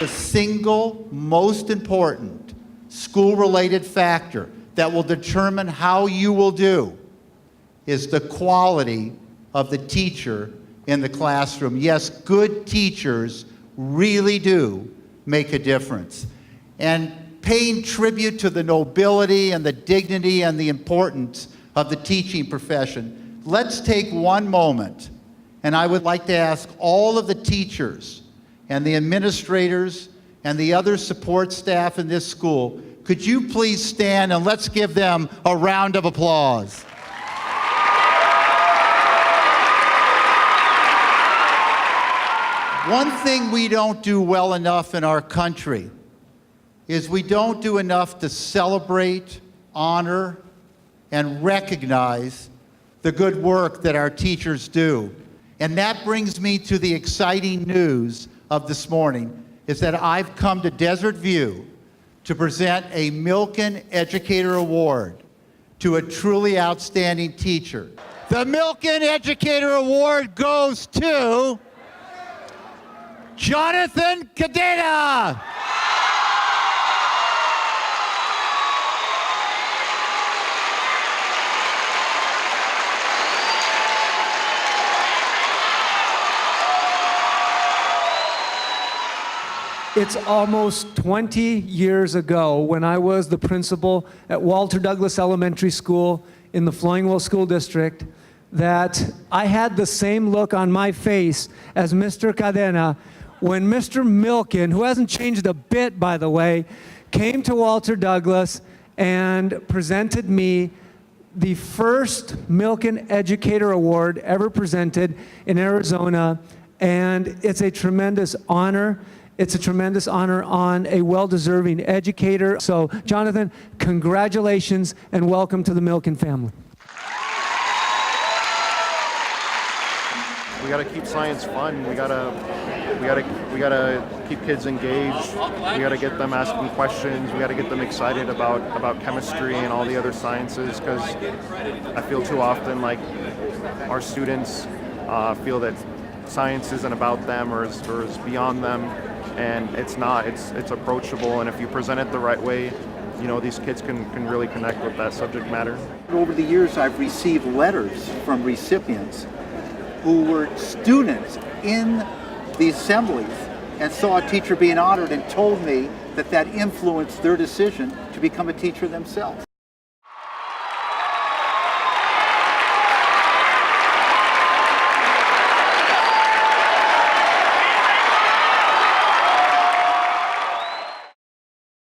single most important school-related factor that will determine how you will do is the quality of the teacher in the classroom. Yes, good teachers really do make a difference. And paying tribute to the nobility and the dignity and the importance of the teaching profession, let's take one moment, and I would like to ask all of the teachers and the administrators and the other support staff in this school, could you please stand and let's give them a round of applause. One thing we don't do well enough in our country is we don't do enough to celebrate, honor, and recognize the good work that our teachers do. And that brings me to the exciting news of this morning, is that I've come to Desert View to present a Milken Educator Award to a truly outstanding teacher. The Milken Educator Award goes to Jonathan Cadena. It's almost 20 years ago when I was the principal at Walter Douglas Elementary School in the Floingville School District that I had the same look on my face as Mr. Cadena when Mr. Milken, who hasn't changed a bit, by the way, came to Walter Douglas and presented me the first Milken Educator Award ever presented in Arizona, and it's a tremendous honor. It's a tremendous honor on a well-deserving educator. So, Jonathan, congratulations and welcome to the Milken family. We gotta keep science fun. We gotta keep kids engaged. We gotta get them asking questions. We gotta get them excited about chemistry and all the other sciences, because I feel too often like our students feel that science isn't about them or is beyond them. And it's not, it's approachable, and if you present it the right way, you know, these kids can really connect with that subject matter. Over the years, I've received letters from recipients who were students in the assemblies and saw a teacher being honored and told me that that influenced their decision to become a teacher themselves.